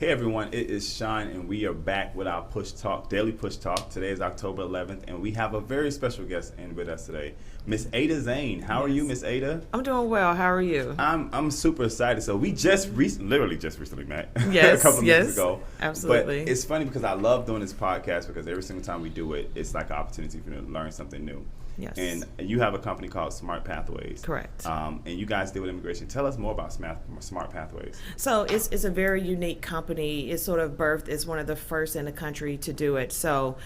Hey everyone, it is Sean, and we are back with our Push Talk, daily Push Talk. Today is October 11th, and we have a very special guest in with us today, Miss Ada Zane. How are you, Miss Ada? I'm doing well. How are you? I'm super excited. So we literally just recently met. Yes, a couple of minutes ago. Absolutely. But it's funny because I love doing this podcast because every single time we do it, it's like an opportunity for me to learn something new. Yes. And you have a company called Smart Pathways. Correct. And you guys deal with immigration. Tell us more about Smart Pathways. So it's a very unique company. It's sort of birthed as one of the first in the country to do it. So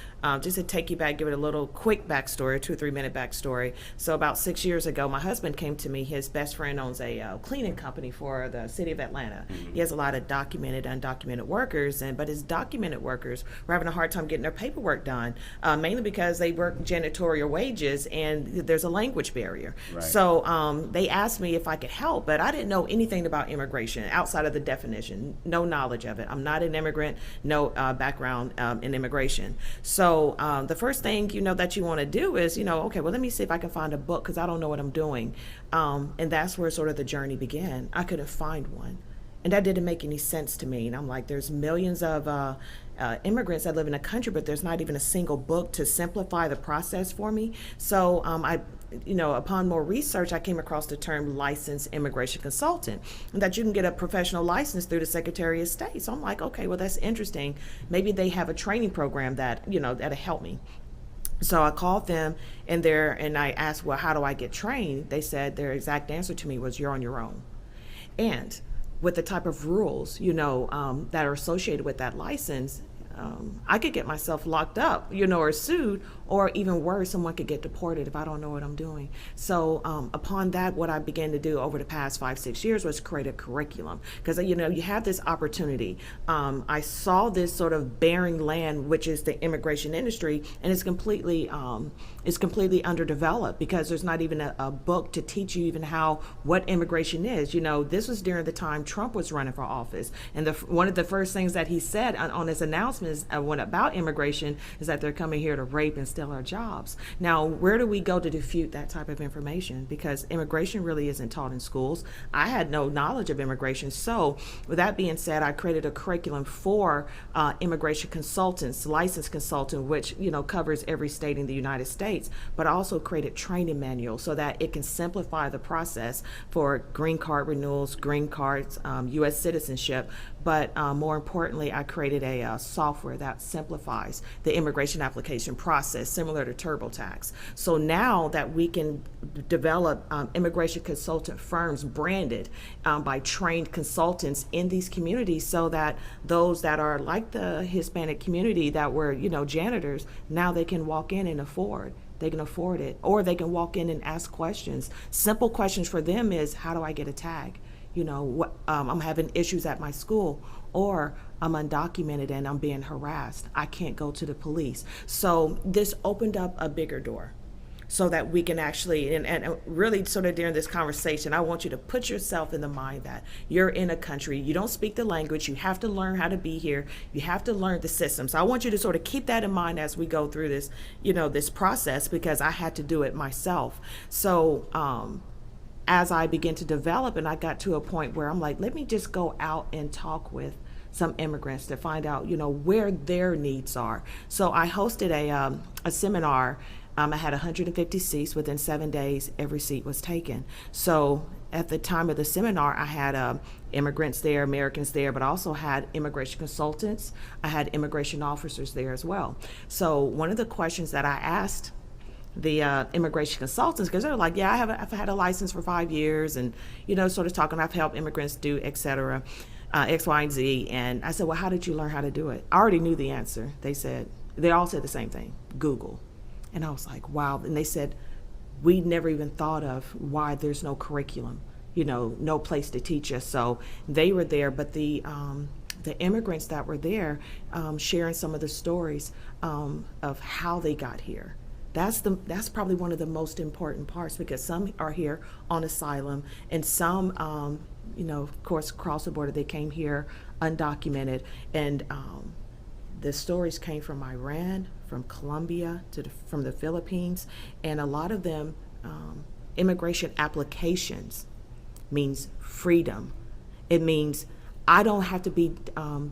just to take you back, give it a little quick backstory, 2 or 3 minute backstory. So about 6 years ago, my husband came to me. His best friend owns a cleaning company for the city of Atlanta. Mm-hmm. He has a lot of documented, undocumented workers, but his documented workers were having a hard time getting their paperwork done, mainly because they work janitorial wages and there's a language barrier. Right. So they asked me if I could help, but I didn't know anything about immigration outside of the definition, no knowledge of it. I'm not an immigrant, no background in immigration. So the first thing, that you want to do is, okay, well, let me see if I can find a book because I don't know what I'm doing. And that's where sort of the journey began. I couldn't find one. And that didn't make any sense to me. And I'm like, there's millions of immigrants that live in the country, but there's not even a single book to simplify the process for me. So upon more research, I came across the term licensed immigration consultant, and that you can get a professional license through the Secretary of State. So I'm like, okay, well, that's interesting. Maybe they have a training program that'll help me. So I called them and I asked, well, how do I get trained? They said their exact answer to me was, you're on your own. And with the type of rules, that are associated with that license, I could get myself locked up, or sued, or even worse, someone could get deported if I don't know what I'm doing. So upon that, what I began to do over the past 5-6 years was create a curriculum, because you have this opportunity. I saw this sort of barren land, which is the immigration industry, and it's completely underdeveloped because there's not even a book to teach you even what immigration is. This was during the time Trump was running for office, and one of the first things that he said on his announcements about immigration is that they're coming here to rape and steal our jobs. Now, where do we go to defute that type of information? Because immigration really isn't taught in schools. I had no knowledge of immigration. So with that being said, I created a curriculum for immigration consultants, licensed consultant, which covers every state in the United States, but I also created training manuals so that it can simplify the process for green card renewals, green cards, U.S. citizenship. But more importantly, I created a software that simplifies the immigration application process, similar to TurboTax. So now that we can develop immigration consultant firms branded by trained consultants in these communities, so that those that are like the Hispanic community that were, janitors, now they can walk in and they can afford it, or they can walk in and ask questions. Simple questions for them is, how do I get a tag? I'm having issues at my school, or I'm undocumented and I'm being harassed. I can't go to the police. So this opened up a bigger door so that we can actually, and really sort of during this conversation, I want you to put yourself in the mind that you're in a country, you don't speak the language, you have to learn how to be here, you have to learn the system. So I want you to sort of keep that in mind as we go through this, this process, because I had to do it myself. So, as I began to develop, and I got to a point where I'm like, let me just go out and talk with some immigrants to find out, where their needs are. So I hosted a seminar. I had 150 seats. Within 7 days, every seat was taken. So at the time of the seminar, I had immigrants there, Americans there, but I also had immigration consultants. I had immigration officers there as well. So one of the questions that I asked the immigration consultants, because they're like, yeah, I've had a license for 5 years, and sort of talking, I've helped immigrants do et cetera, X, Y, and Z. And I said, well, how did you learn how to do it? I already knew the answer. They all said the same thing, Google. And I was like, wow. And they said, we never even thought of why there's no curriculum, no place to teach us. So they were there, but the immigrants that were there, sharing some of the stories of how they got here. That's probably one of the most important parts, because some are here on asylum, and some, of course, across the border, they came here undocumented, and the stories came from Iran, from Colombia, from the Philippines, and a lot of them, immigration applications means freedom. It means I don't have to be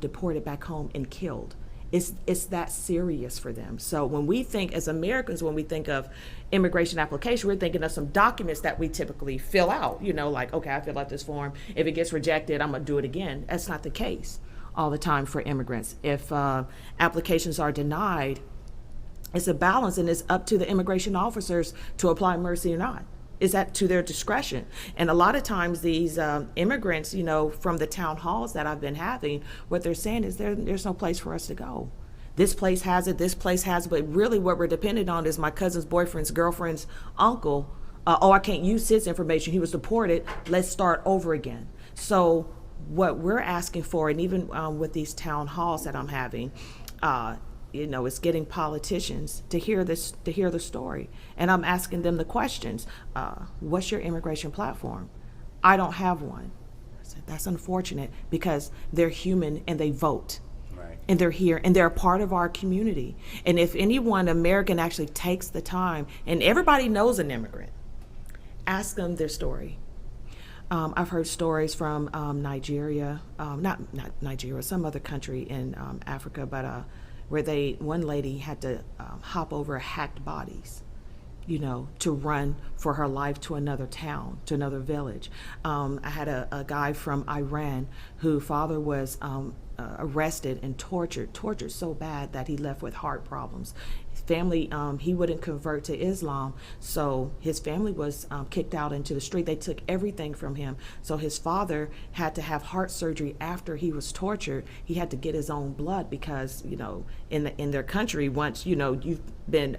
deported back home and killed. It's that serious for them. So when we think as Americans, when we think of immigration application, we're thinking of some documents that we typically fill out, like, okay, I fill out this form. If it gets rejected, I'm going to do it again. That's not the case all the time for immigrants. If applications are denied, it's a balance, and it's up to the immigration officers to apply mercy or not. Is that to their discretion? And a lot of times these immigrants, from the town halls that I've been having, what they're saying is there's no place for us to go. This place has it, this place has it, but really what we're dependent on is my cousin's boyfriend's girlfriend's uncle. I can't use his information. He was deported. Let's start over again. So what we're asking for, and even with these town halls that I'm having, it's getting politicians to hear the story. And I'm asking them the questions. What's your immigration platform? I don't have one. I said, that's unfortunate, because they're human and they vote. Right. And they're here and they're a part of our community. And if anyone American actually takes the time, and everybody knows an immigrant, ask them their story. I've heard stories from Nigeria, not Nigeria, some other country in Africa, but where one lady had to hop over hacked bodies, to run for her life to another town, to another village. I had a guy from Iran whose father was arrested and tortured so bad that he left with heart problems. His family, he wouldn't convert to Islam, so his family was kicked out into the street. They took everything from him. So his father had to have heart surgery after he was tortured. He had to get his own blood because, in their country, once, you've been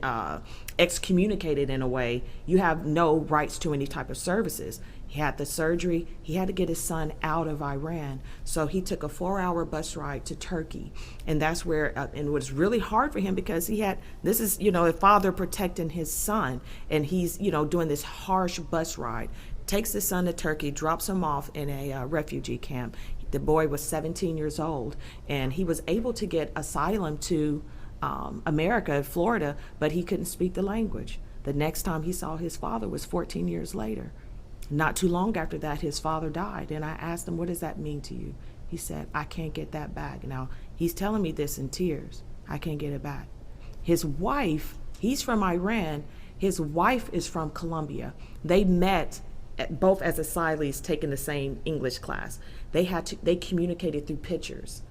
excommunicated in a way, you have no rights to any type of services. He had the surgery. He had to get his son out of Iran. So he took a 4-hour bus ride to Turkey. And that's where, and it was really hard for him because this is, a father protecting his son. And he's, doing this harsh bus ride. Takes his son to Turkey, drops him off in a refugee camp. The boy was 17 years old. And he was able to get asylum to America, Florida, but he couldn't speak the language. The next time he saw his father was 14 years later. Not too long after that, his father died. And I asked him, what does that mean to you? He said, I can't get that back. Now, he's telling me this in tears. I can't get it back. His wife, he's from Iran. His wife is from Colombia. They met both as asylees taking the same English class. They communicated through pictures.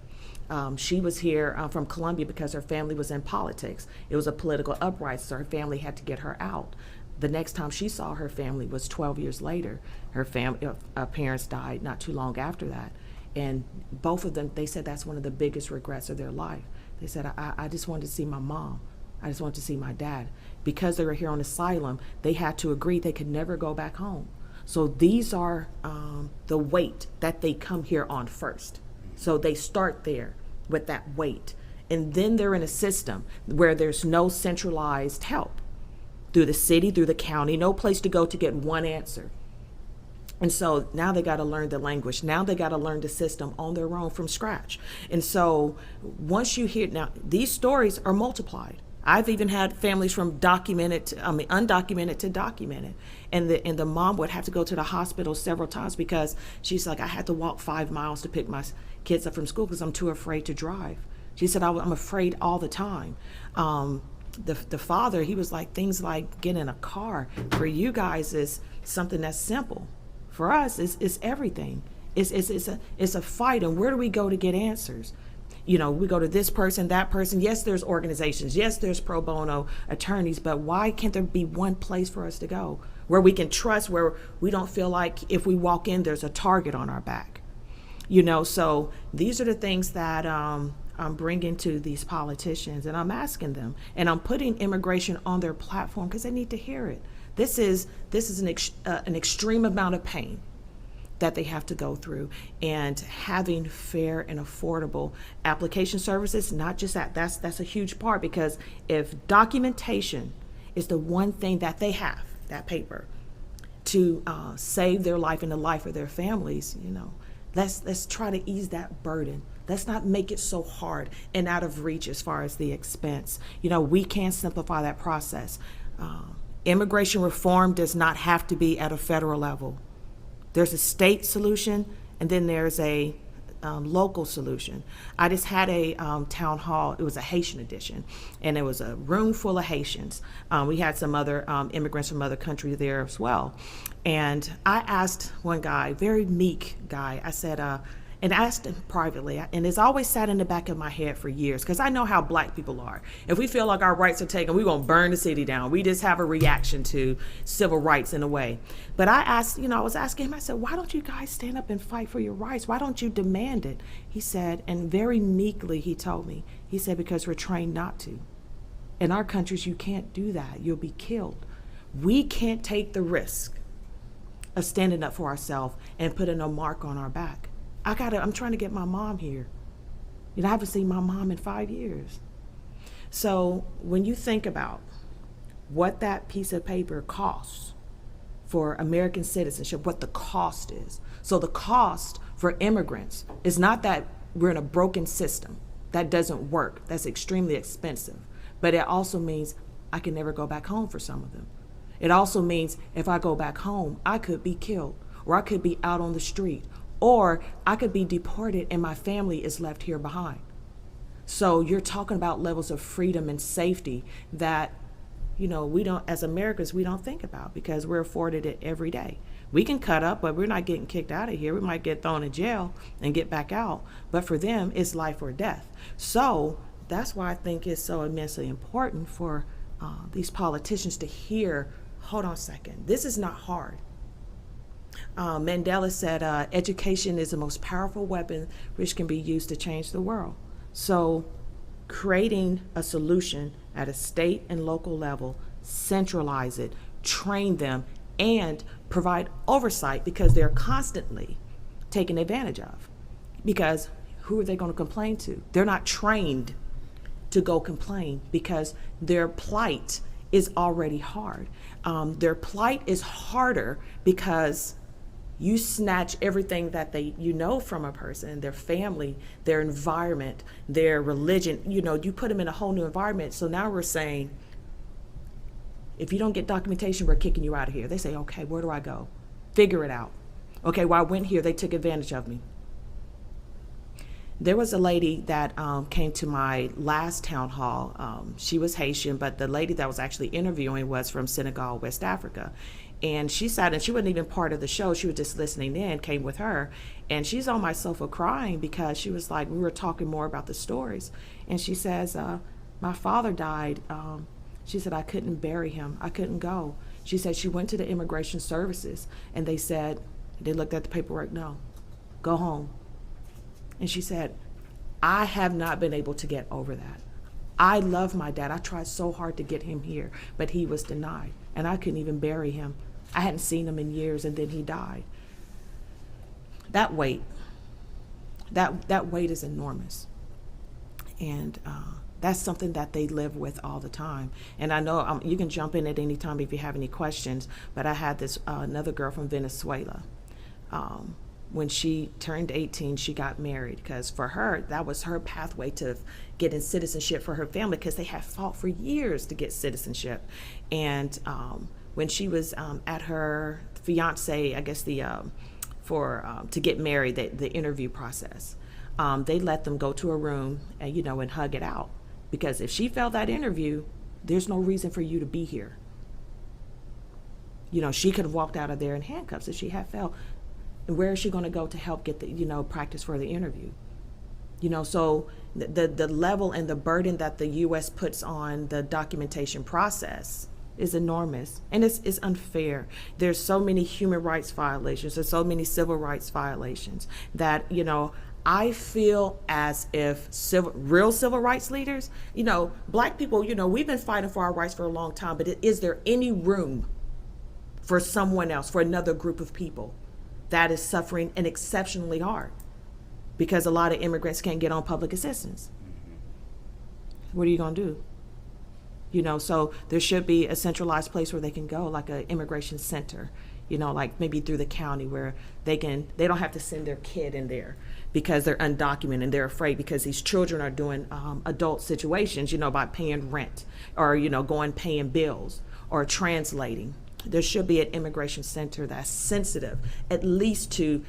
She was here from Colombia because her family was in politics. It was a political uprising, so her family had to get her out. The next time she saw her family was 12 years later. Her parents died not too long after that. And both of them, they said that's one of the biggest regrets of their life. They said, I just wanted to see my mom. I just wanted to see my dad. Because they were here on asylum, they had to agree they could never go back home. So these are the weight that they come here on first. So they start there with that weight. And then they're in a system where there's no centralized help. Through the city, through the county, no place to go to get one answer. And so now they got to learn the language. Now they got to learn the system on their own from scratch. And so once you hear, now these stories are multiplied. I've even had families from undocumented to documented. And the mom would have to go to the hospital several times because she's like, I had to walk 5 miles to pick my kids up from school because I'm too afraid to drive. She said, I'm afraid all the time. The father, he was like, things like getting a car for you guys is something that's simple. For us, it's everything. It's a fight, and where do we go to get answers? We go to this person, that person. Yes, there's organizations. Yes, there's pro bono attorneys, but why can't there be one place for us to go where we can trust, where we don't feel like if we walk in, there's a target on our back? So these are the things that I'm bringing to these politicians, and I'm asking them, and I'm putting immigration on their platform because they need to hear it. This is an extreme amount of pain that they have to go through, and having fair and affordable application services, not just that's a huge part, because if documentation is the one thing that they have, that paper, to save their life and the life of their families, let's try to ease that burden. Let's not make it so hard and out of reach as far as the expense. We can simplify that process. Immigration reform does not have to be at a federal level. There's a state solution, and then there's a local solution. I just had a town hall. It was a Haitian edition, and it was a room full of Haitians. We had some other immigrants from other countries there as well. And I asked one guy, very meek guy, I said, and asked him privately, and it's always sat in the back of my head for years, because I know how black people are. If we feel like our rights are taken, we're going to burn the city down. We just have a reaction to civil rights in a way. But I asked, I was asking him, I said, why don't you guys stand up and fight for your rights? Why don't you demand it? He said, and very meekly he told me, he said, because we're trained not to. In our countries, you can't do that. You'll be killed. We can't take the risk of standing up for ourselves and putting a mark on our back. I'm trying to get my mom here. I haven't seen my mom in 5 years. So when you think about what that piece of paper costs for American citizenship, what the cost is. So the cost for immigrants is not that we're in a broken system that doesn't work. That's extremely expensive. But it also means I can never go back home for some of them. It also means if I go back home, I could be killed, or I could be out on the street, or I could be deported and my family is left here behind. So you're talking about levels of freedom and safety that, we don't, as Americans, we don't think about, because we're afforded it every day. We can cut up, but we're not getting kicked out of here. We might get thrown in jail and get back out. But for them, it's life or death. So that's why I think it's so immensely important for these politicians to hear, hold on a second, this is not hard. Mandela said, education is the most powerful weapon which can be used to change the world. So creating a solution at a state and local level, centralize it, train them, and provide oversight, because they're constantly taken advantage of. Because who are they going to complain to? They're not trained to go complain, because their plight is already hard. Their plight is harder because you snatch everything that from a person, their family, their environment, their religion, you put them in a whole new environment. So now we're saying, if you don't get documentation, we're kicking you out of here. They say, okay, where do I go? Figure it out. Okay, well, I went here, they took advantage of me. There was a lady that came to my last town hall. She was Haitian, but the lady that was actually interviewing was from Senegal, West Africa. And she sat, and she wasn't even part of the show. She was just listening in, came with her. And she's on my sofa crying, because she was like, we were talking more about the stories. And she says, my father died. She said, I couldn't bury him. I couldn't go. She said she went to the immigration services, and they looked at the paperwork, no, go home. And she said, I have not been able to get over that. I love my dad. I tried so hard to get him here, but he was denied, and I couldn't even bury him. I hadn't seen him in years, and then he died. That weight is enormous. And that's something that they live with all the time. And I know you can jump in at any time if you have any questions, but I had this another girl from Venezuela. When she turned 18, she got married, because for her, that was her pathway to getting citizenship for her family, because they had fought for years to get citizenship. And when she was at her fiance, I guess to get married, the interview process, they let them go to a room and hug it out, because if she failed that interview, there's no reason for you to be here. She could have walked out of there in handcuffs if she had failed. And where is she going to go to help get the practice for the interview? So the level and the burden that the U.S. puts on the documentation process is enormous, and it's unfair. There's so many human rights violations, there's so many civil rights violations that I feel as if real civil rights leaders, black people, we've been fighting for our rights for a long time, but is there any room for someone else, for another group of people that is suffering and exceptionally hard, because a lot of immigrants can't get on public assistance? What are you going to do? So there should be a centralized place where they can go, like an immigration center, like maybe through the county, where they don't have to send their kid in there because they're undocumented and they're afraid, because these children are doing adult situations, by paying rent or, paying bills or translating. There should be an immigration center that's sensitive, at least to,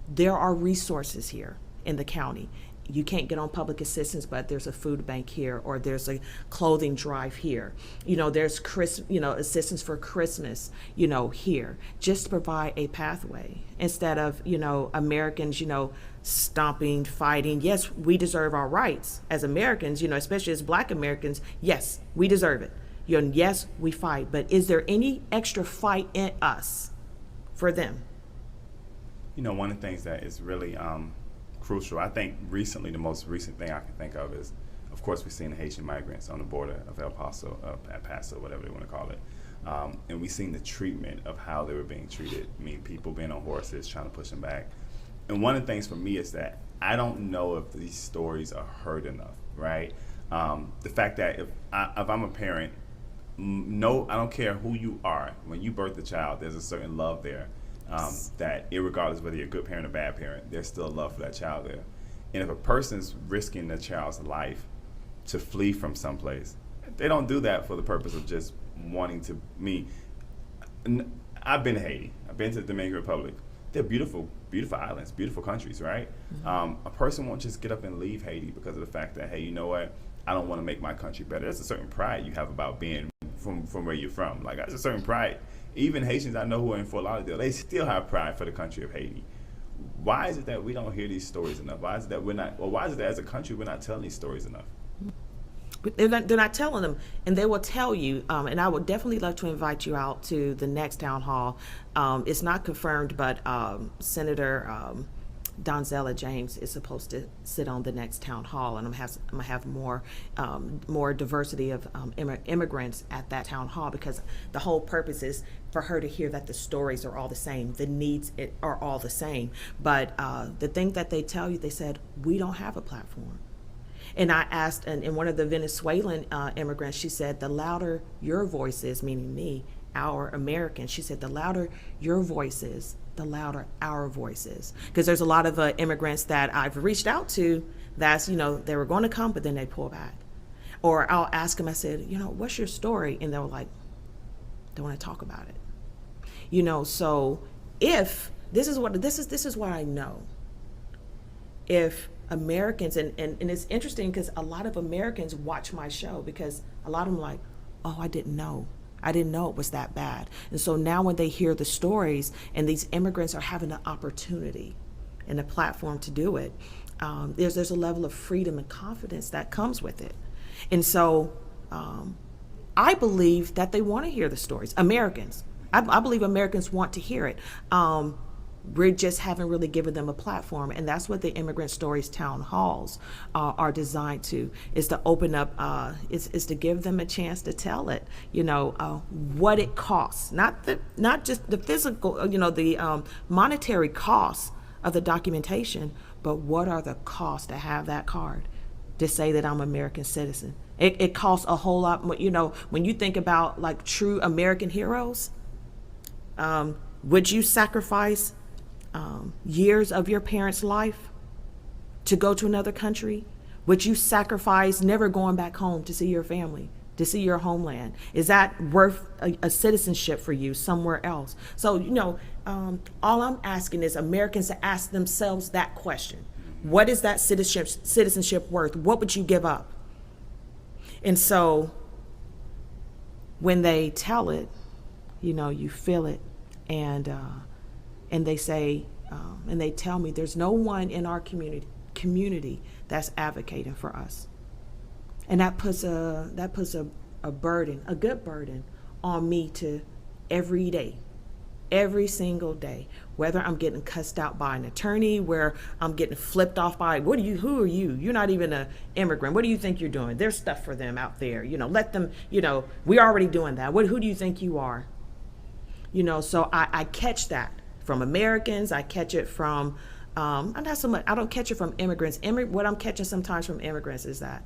there are resources here. in the county. You can't get on public assistance, but there's a food bank here, or there's a clothing drive here. There's assistance for Christmas, here, just to provide a pathway instead of, Americans, stomping, fighting. Yes, we deserve our rights as Americans, especially as Black Americans. Yes, we deserve it. Yes, we fight, but is there any extra fight in us for them? One of the things that is really crucial, I think the most recent thing I can think of is, of course, we've seen the Haitian migrants on the border of El Paso, whatever they want to call it. And we've seen the treatment of how they were being treated. I mean, people being on horses, trying to push them back. And one of the things for me is that I don't know if these stories are heard enough, right? The fact that if I'm a parent, no, I don't care who you are. When you birth a child, there's a certain love there. That irregardless whether you're a good parent or bad parent, there's still love for that child there. And if a person's risking their child's life to flee from someplace, they don't do that for the purpose of just wanting to. I've been to Haiti. I've been to the Dominican Republic. They're beautiful, beautiful islands, beautiful countries, right? Mm-hmm. A person won't just get up and leave Haiti because of the fact that, hey, you know what? I don't want to make my country better. There's a certain pride you have about being from where you're from. Like, there's a certain pride. Even Haitians I know who are in Fort Lauderdale, they still have pride for the country of Haiti. Why is it that we don't hear these stories enough? Why is it that as a country we're not telling these stories enough? But they're not telling them, and they will tell you. And I would definitely love to invite you out to the next town hall. It's not confirmed, but Senator Donzella James is supposed to sit on the next town hall, and I'm gonna have more diversity of immigrants at that town hall, because the whole purpose is for her to hear that the stories are all the same, the needs are all the same. But the thing that they tell you, they said, we don't have a platform. And I asked, and one of the Venezuelan immigrants, she said, the louder your voice is, meaning me, our Americans, she said, the louder your voice is, the louder our voices. Because there's a lot of immigrants that I've reached out to that's, they were going to come, but then they pull back. Or I'll ask them, I said, what's your story? And they were like, don't want to talk about it. So if this is what I know. If Americans, and it's interesting because a lot of Americans watch my show, because a lot of them like, oh, I didn't know it was that bad. And so now when they hear the stories and these immigrants are having the opportunity and a platform to do it, there's a level of freedom and confidence that comes with it. And so I believe that they want to hear the stories. Americans. I believe Americans want to hear it. We just haven't really given them a platform, and that's what the Immigrant Stories town halls are designed to, is to open up, is to give them a chance to tell it, what it costs, not just the physical, the monetary costs of the documentation, but what are the costs to have that card, to say that I'm an American citizen. It costs a whole lot more, when you think about like true American heroes, would you sacrifice years of your parents' life to go to another country? Would you sacrifice never going back home to see your family, to see your homeland? Is that worth a citizenship for you somewhere else? So, all I'm asking is Americans to ask themselves that question. What is that citizenship worth? What would you give up? And so when they tell it, you feel it, and they say, and they tell me there's no one in our community that's advocating for us. And that puts a burden, a good burden, on me to every single day, whether I'm getting cussed out by an attorney, where I'm getting flipped off by, who are you? You're not even an immigrant. What do you think you're doing? There's stuff for them out there. Let them, we're already doing that. Who do you think you are? So I catch that from Americans. I catch it from, not so much, I don't catch it from immigrants. What I'm catching sometimes from immigrants is that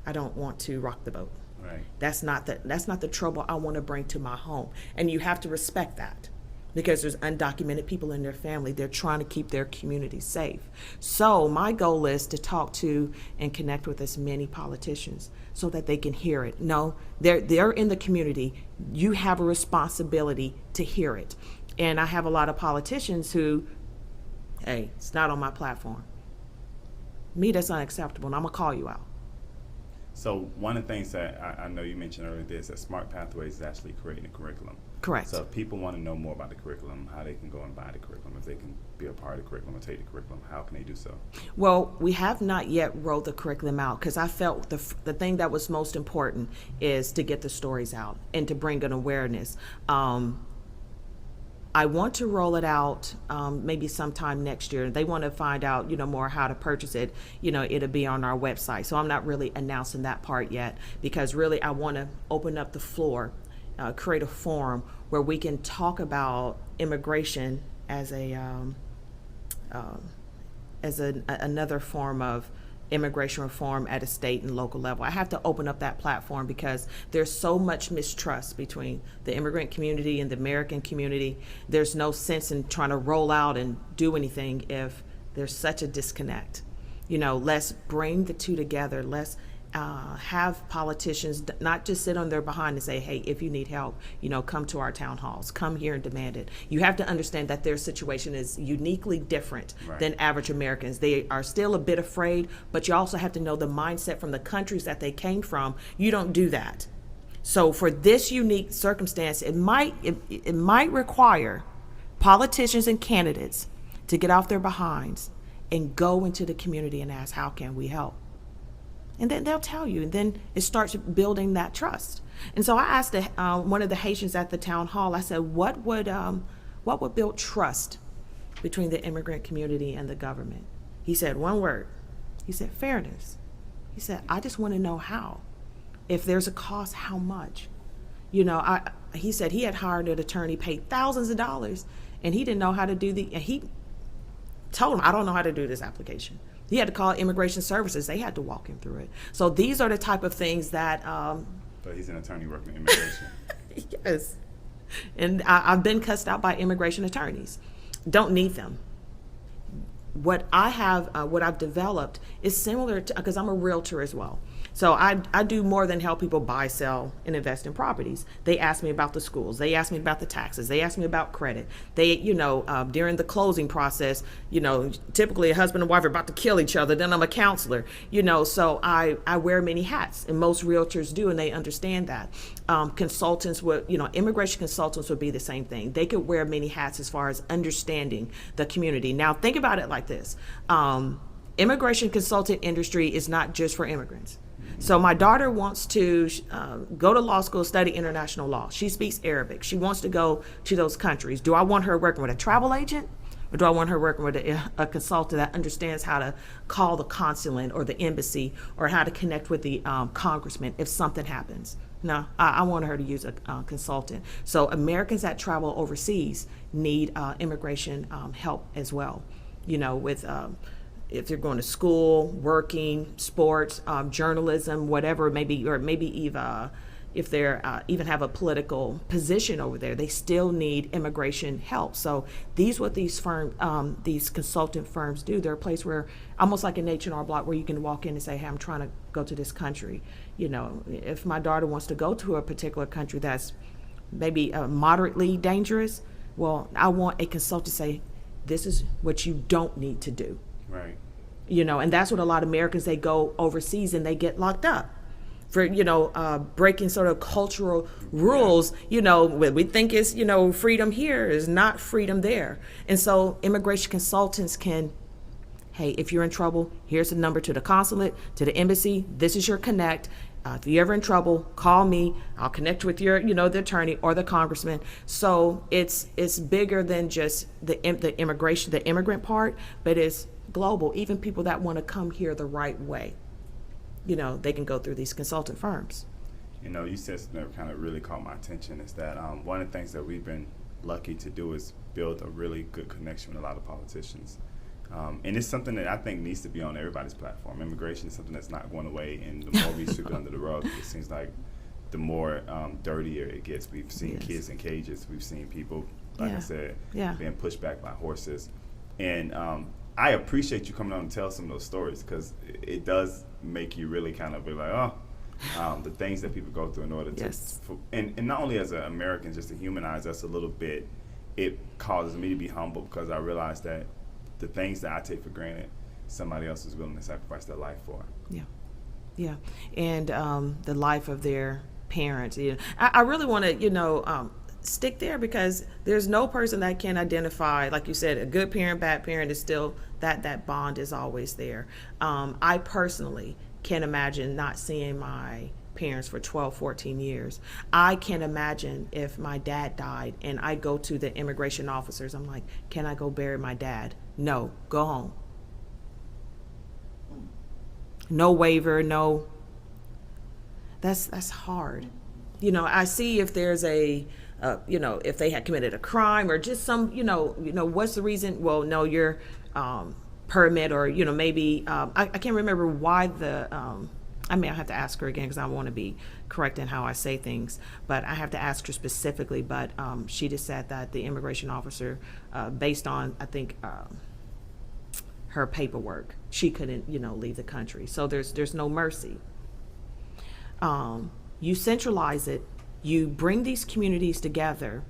I don't want to rock the boat. Right. That's not the trouble I want to bring to my home. And you have to respect that, because there's undocumented people in their family. They're trying to keep their community safe. So my goal is to talk to and connect with as many politicians so that they can hear it. No, they're in the community. You have a responsibility to hear it. And I have a lot of politicians who, hey, it's not on my platform. Me, that's unacceptable, and I'm going to call you out. So one of the things that I know you mentioned earlier is that Smart Pathways is actually creating a curriculum. Correct. So if people want to know more about the curriculum, how they can go and buy the curriculum, if they can be a part of the curriculum or take the curriculum, how can they do so? Well, we have not yet rolled the curriculum out because I felt the thing that was most important is to get the stories out and to bring an awareness. I want to roll it out maybe sometime next year. They want to find out, more how to purchase it. It'll be on our website. So I'm not really announcing that part yet because really I want to open up the floor, create a forum where we can talk about immigration as another form of immigration reform at a state and local level. I have to open up that platform because there's so much mistrust between the immigrant community and the American community. There's no sense in trying to roll out and do anything if there's such a disconnect. Let's bring the two together. Let's have politicians not just sit on their behind and say, hey, if you need help, come to our town halls, come here and demand it. You have to understand that their situation is uniquely different than average Americans. They are still a bit afraid, but you also have to know the mindset from the countries that they came from. You don't do that. So for this unique circumstance, it might require politicians and candidates to get off their behinds and go into the community and ask, how can we help? And then they'll tell you, and then it starts building that trust. And so I asked one of the Haitians at the town hall, I said, what would build trust between the immigrant community and the government? He said one word. He said, fairness. He said, I just want to know how. If there's a cost, how much? He said he had hired an attorney, paid thousands of dollars, and he didn't know how to and he told him, I don't know how to do this application. He had to call Immigration Services. They had to walk him through it. So these are the type of things that... But he's an attorney working in immigration. Yes. And I've been cussed out by immigration attorneys. Don't need them. What I've developed is similar to, because I'm a realtor as well. So I do more than help people buy, sell, and invest in properties. They ask me about the schools. They ask me about the taxes. They ask me about credit. They, during the closing process, typically a husband and wife are about to kill each other. Then I'm a counselor, so I wear many hats, and most realtors do, and they understand that. Consultants would, immigration consultants would be the same thing. They could wear many hats as far as understanding the community. Now, think about it like this. Immigration consultant industry is not just for immigrants. So my daughter wants to go to law school, study international law. She speaks Arabic. She wants to go to those countries. Do I want her working with a travel agent, or do I want her working with a consultant that understands how to call the consulate or the embassy, or how to connect with the congressman if something happens? No, I want her to use a consultant. So Americans that travel overseas need immigration help as well, with... if they're going to school, working, sports, journalism, whatever it may be, or maybe even if they're even have a political position over there, they still need immigration help. So these consultant firms do. They're a place where, almost like an H&R Block, where you can walk in and say, hey, I'm trying to go to this country. If my daughter wants to go to a particular country that's maybe moderately dangerous, well, I want a consultant to say, this is what you don't need to do. Right. And that's what a lot of Americans, they go overseas and they get locked up for, breaking sort of cultural rules. We think it's, freedom here is not freedom there. And so immigration consultants can, hey, if you're in trouble, here's the number to the consulate, to the embassy. This is your connect. If you're ever in trouble, call me. I'll connect with your, the attorney or the congressman. So it's bigger than just the immigrant part, but it's global. Even people that want to come here the right way, they can go through these consultant firms. You said something that kind of really caught my attention is that one of the things that we've been lucky to do is build a really good connection with a lot of politicians. And it's something that I think needs to be on everybody's platform. Immigration is something that's not going away, and the more we sweep it under the rug, it seems like the more dirtier it gets. We've seen kids in cages. We've seen people, like I said, being pushed back by horses. And I appreciate you coming on and tell some of those stories, because it does make you really kind of be like, the things that people go through in order to, and not only as an American, just to humanize us a little bit, it causes me to be humble, because I realize that the things that I take for granted, somebody else is willing to sacrifice their life for. Yeah. Yeah. And the life of their parents. You know, I really want to, stick there, because there's no person that can identify, like you said, a good parent, bad parent is still that bond is always there. I personally can't imagine not seeing my parents for 12, 14 years. I can't imagine if my dad died and I go to the immigration officers. I'm like, can I go bury my dad? No, go home. No waiver, no. That's hard. I see if there's if they had committed a crime or just some, what's the reason? Well, no, your permit, or, maybe, I can't remember why I may have to ask her again, because I want to be correct in how I say things, but I have to ask her specifically. But she just said that the immigration officer, based on, I think, her paperwork, she couldn't, leave the country. So there's no mercy. You centralize it, you bring these communities together,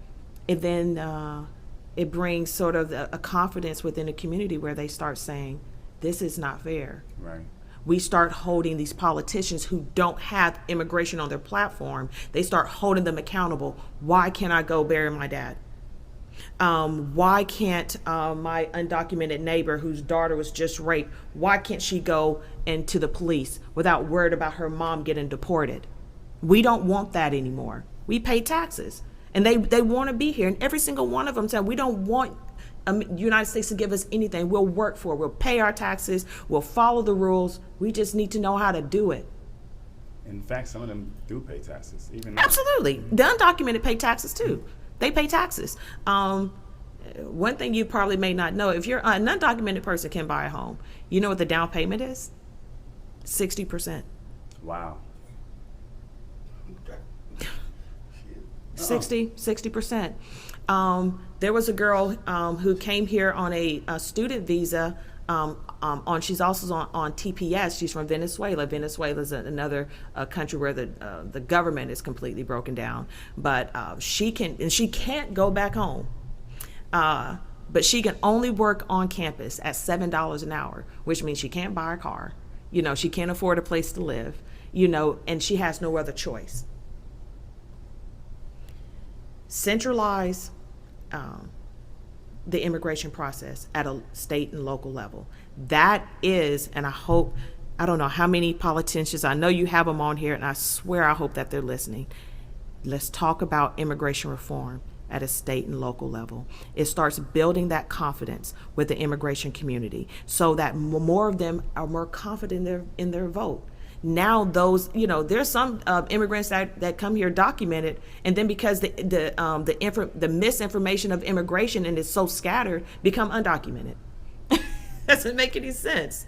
and then it brings sort of a confidence within the community where they start saying, this is not fair. Right. We start holding these politicians who don't have immigration on their platform, they start holding them accountable. Why can't I go bury my dad? Why can't my undocumented neighbor whose daughter was just raped, why can't she go into the police without worried about her mom getting deported? We don't want that anymore. We pay taxes, and they want to be here. And every single one of them said, we don't want the United States to give us anything. We'll work for it. We'll pay our taxes. We'll follow the rules. We just need to know how to do it. In fact, some of them do pay taxes. Even now. Absolutely. The undocumented pay taxes too. They pay taxes. One thing you probably may not know, if you're an undocumented person can buy a home, you know what the down payment is? 60%. Wow. 60%. There was a girl who came here on a student visa. She's also on TPS. She's from Venezuela. Venezuela is another country where the government is completely broken down. But she can't go back home. But she can only work on campus at $7 an hour, which means she can't buy a car. She can't afford a place to live. And she has no other choice. Centralize the immigration process at a state and local level. That is, and I don't know how many politicians, I know you have them on here, and I swear I hope that they're listening. Let's talk about immigration reform at a state and local level. It starts building that confidence with the immigration community so that more of them are more confident in their vote. Now those, there's some immigrants that come here documented, and then because the misinformation of immigration and it's so scattered, become undocumented. Doesn't make any sense.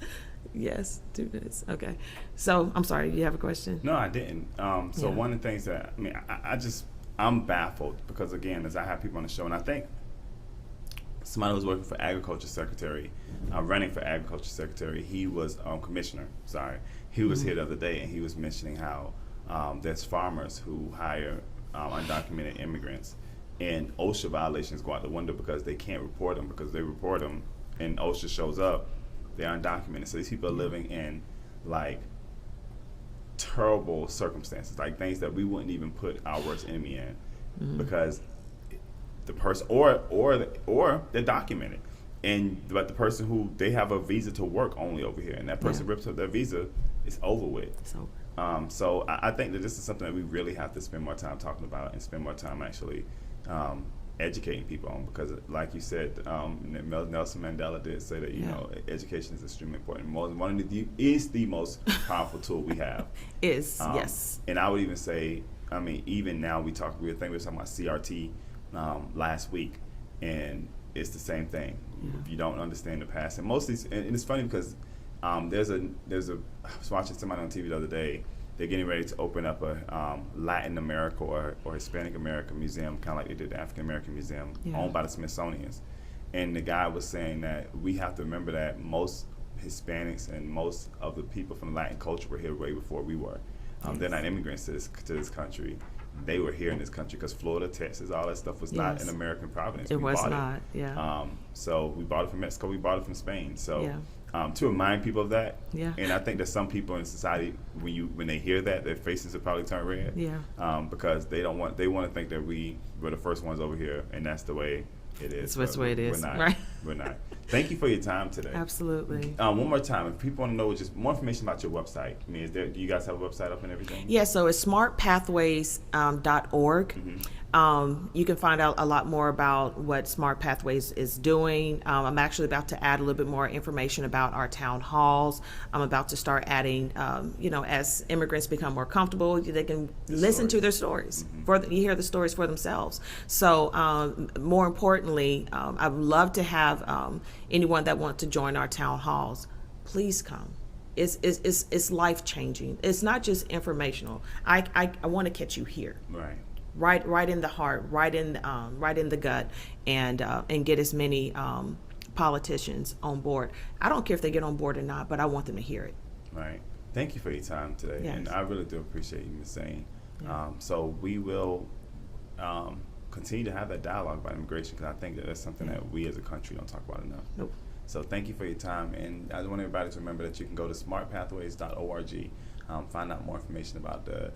Yes, 2 minutes. Okay. So I'm sorry. Do you have a question? No, I didn't. One of the things that I'm baffled because, again, as I have people on the show, and I think somebody was working for Agriculture Secretary, running for Agriculture Secretary. He was commissioner. Sorry. He was here the other day, and he was mentioning how there's farmers who hire undocumented immigrants, and OSHA violations go out the window because they can't report them, because they report them and OSHA shows up, they're undocumented. So these people are living in terrible circumstances, like things that we wouldn't even put our worst enemy in, because the person or they're documented, but the person who they have a visa to work only over here, and that person rips up their visa, it's over with. It's over. So I think that this is something that we really have to spend more time talking about and spend more time actually educating people on, because like you said, Nelson Mandela did say that education is extremely important. Is the most powerful tool we have. Yes. And I would even say, even now we were talking about CRT last week, and it's the same thing. If you don't understand the past, and most of these, and it's funny because I was watching somebody on TV the other day. They're getting ready to open up a Latin America or Hispanic America museum, kind of like they did the African American Museum, owned by the Smithsonians. And the guy was saying that we have to remember that most Hispanics and most of the people from the Latin culture were here way before we were. They're not immigrants to this country. they were here in this country because Florida, Texas, all that stuff was not Yes. an American providence. It We was bought not, yeah. So we bought it from Mexico, we bought it from Spain. So Yeah. to remind people of that, Yeah. and I think that some people in society, when they hear that, their faces will probably turn red. Yeah. Because they want to think that we were the first ones over here, and that's the way it is. That's the way it is, We're not. right? We're not. Thank you for your time today. Absolutely. One more time, if people want to know just more information about your website, I mean, do you guys have a website up and everything? Yeah, so it's smartpathways.org. You can find out a lot more about what Smart Pathways is doing. I'm actually about to add a little bit more information about our town halls. I'm about to start adding, as immigrants become more comfortable, they can listen to their stories. You hear the stories for themselves. So more importantly, I'd love to have anyone that wants to join our town halls. Please come. It's life changing. It's not just informational. I want to catch you here. Right in the heart, right in the gut, and get as many politicians on board. I don't care if they get on board or not, but I want them to hear it. Right. Thank you for your time today, Yes. and I really do appreciate you, Ms. Zane. Yeah. So we will continue to have that dialogue about immigration, because I think that that's something that we as a country don't talk about enough. Nope. So thank you for your time, and I want everybody to remember that you can go to smartpathways.org, find out more information about the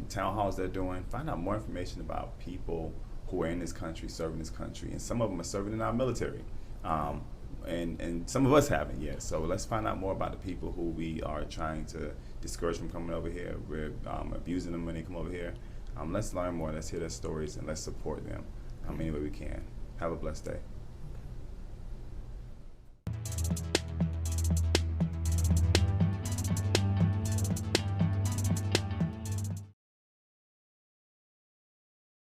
town halls they're doing, find out more information about people who are in this country, serving this country, and some of them are serving in our military, and some of us haven't yet. So let's find out more about the people who we are trying to discourage from coming over here. We're abusing them when they come over here. Let's learn more, let's hear their stories, and let's support them any way we can. Have a blessed day.